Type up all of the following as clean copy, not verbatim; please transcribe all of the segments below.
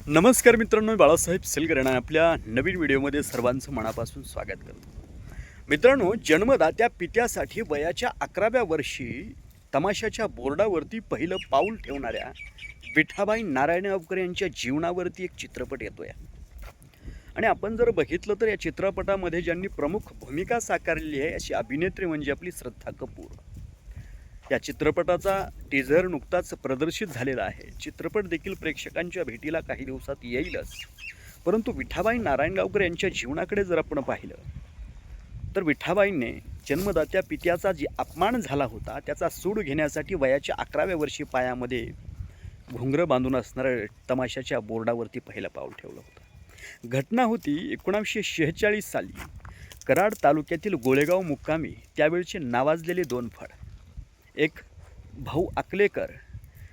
नमस्कार मित्रांनो, बाळासाहेब सेलकरणे आपल्या नवीन व्हिडिओमध्ये सर्वांचं मनापासून स्वागत करतो. मित्रांनो, जन्मदात्या पित्यासाठी वयाच्या 11व्या वर्षी तमाशाच्या बोर्डावरती पहिलं पाऊल ठेवणाऱ्या विठाबाई नारायणगावकर यांच्या जीवनावरती एक चित्रपट येतोय. आणि आपण जर बघितलं तर या चित्रपटामध्ये ज्यांनी प्रमुख भूमिका साकारलेली आहे अशी अभिनेत्री म्हणजे आपली श्रद्धा कपूर. या चित्रपटाचा टीझर नुकताच प्रदर्शित झालेला आहे. चित्रपट देखील प्रेक्षकांच्या भेटीला काही दिवसात येईलच. परंतु विठाबाई नारायणगावकर यांच्या जीवनाकडे जर आपण पाहिलं तर विठाबाईंनी जन्मदात्या पित्याचा जी अपमान झाला होता त्याचा सूड घेण्यासाठी वयाच्या 11व्या वर्षी पायामध्ये घुंगरं बांधून असणाऱ्या तमाशाच्या बोर्डावरती पहिलं पाऊल ठेवलं होतं. घटना होती 1946 साली कराड तालुक्यातील गोळेगाव मुक्कामी त्यावेळचे नावाजलेले दोन फड, एक भाऊ अकलेकर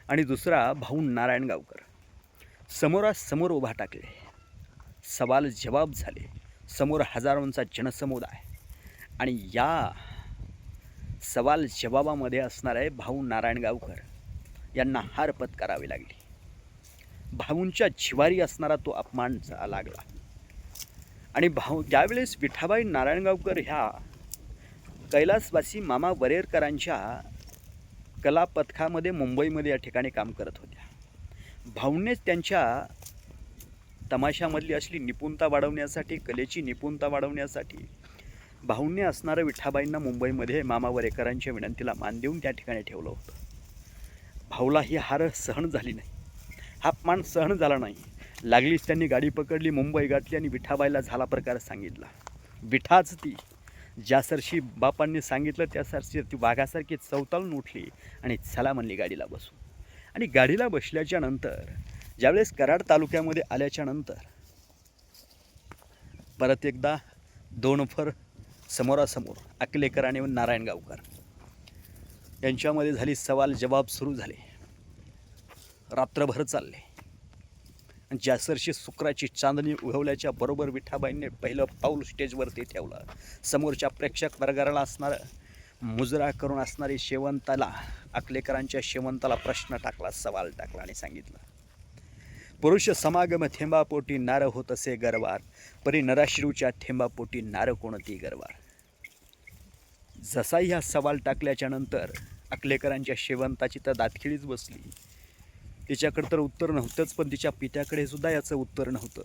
आणि दुसरा भाऊ नारायणगावकर समोरासमोर उभा टाकले. सवाल जवाब झाले. समोर हजारोंचा जनसमुदाय आणि या सवाल जवाबामध्ये असणारे भाऊ नारायणगावकर यांना हार पत्करावी लागली. भाऊंच्या जिवारी असणारा तो अपमान लागला आणि त्यावेळेस विठाबाई नारायणगावकर ह्या कैलासवासी मामा वरेरकरांच्या कला पथकामध्ये मुंबईमध्ये या ठिकाणी काम करत होत्या. भाऊंनीच त्यांच्या तमाशामधली असली निपुणता वाढवण्यासाठी, कलेची निपुणता वाढवण्यासाठी भाऊंनी असणारं विठाबाईंना मुंबईमध्ये मामा वरेरकरांच्या विनंतीला मान देऊन त्या ठिकाणी ठेवलं होतं. भाऊला ही हार सहन झाली नाही, हा अपमान सहन झाला नाही. लागलीच त्यांनी गाडी पकडली, मुंबई गाठली आणि विठाबाईला झाला प्रकार सांगितला. विठाच ती ज्या सरशी बापांनी सांगितलं त्या सरशी ती वाघासारखी चवताळून उठली आणि चला म्हणली गाडीला बसू. आणि गाडीला बसल्याच्या नंतर ज्यावेळेस कराड तालुक्यामध्ये आल्याच्या नंतर परत एकदा दोन फर समोरासमोर अकलेकर आणि नारायणगावकर यांच्यामध्ये झाली सवाल जवाब सुरू झाले. रात्रभर चालले. ज्या सरशी शुक्राची चांदणी उगवल्याच्या बरोबर विठाबाईंनी पहिलं पाऊल स्टेजवरती ठेवलं. समोरच्या प्रेक्षक वर्गाला असणारं मुजरा करून असणारी शेवंताला, अकलेकरांच्या शेवंताला प्रश्न टाकला, सवाल टाकला आणि सांगितलं, पुरुष समागम थेंबापोटी नार होत असे गरवार, परी नराश्रूच्या थेंबापोटी नार कोणती गरवार. जसाही हा सवाल टाकल्याच्या नंतर अकलेकरांच्या शेवंताची तर दातखिळीच बसली. तिच्याकडे तर उत्तर नव्हतंच, पण तिच्या पित्याकडे सुद्धा याचं उत्तर नव्हतं.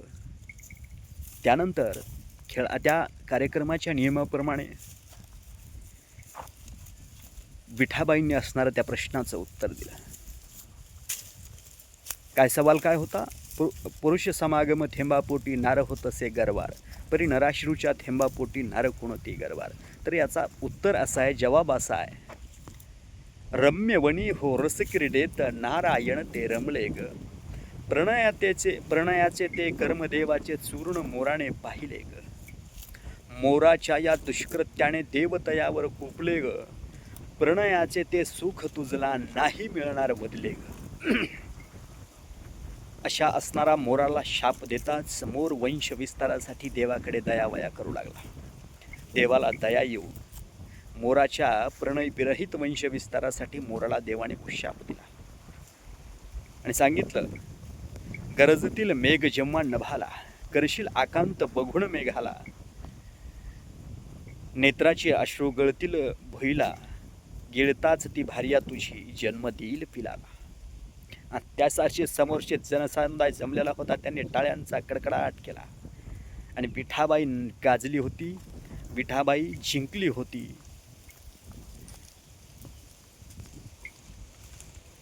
त्यानंतर त्या कार्यक्रमाच्या नियमाप्रमाणे विठाबाईंनी असणारं त्या प्रश्नाचं उत्तर दिलं. काय सवाल काय होता? पुरुष समागम थेंबापोटी नार होत असे गरवार, परी नराश्रूच्या थेंबापोटी नार कोणती गरवार. तर याचा उत्तर असा आहे, जवाब असा आहे, रम्यवणी हो रसक्रीडेत नारायण ते रमले ग, प्रणयाचे ते कर्मदेवाचे चूर्ण मोराने पाहिले ग, मोराच्या या दुष्कृत्याने देवतयावर कोपले ग, प्रणयाचे ते सुख तुझला नाही मिळणार बदले ग. अशा असणारा मोराला शाप देताच मोर वंश विस्तारासाठी देवाकडे दयावया करू लागला. देवाला दया येऊन मोराच्या प्रणयविरहित वंश विस्तारासाठी मोराला देवाने शाप दिला आणि सांगितलं, गरजतील मेघ जेव्हा नभाला, करशील आकांत बघून मेघाला, नेत्राची अश्रू गळतील भुईला, गिळताच ती भार्या तुझी जन्म देईल पिलाला. त्यासारखे समोरचे जनसमुदाय जमलेला होता. त्यांनी टाळ्यांचा कडकडाट केला आणि विठाबाई गाजली होती, विठाबाई जिंकली होती.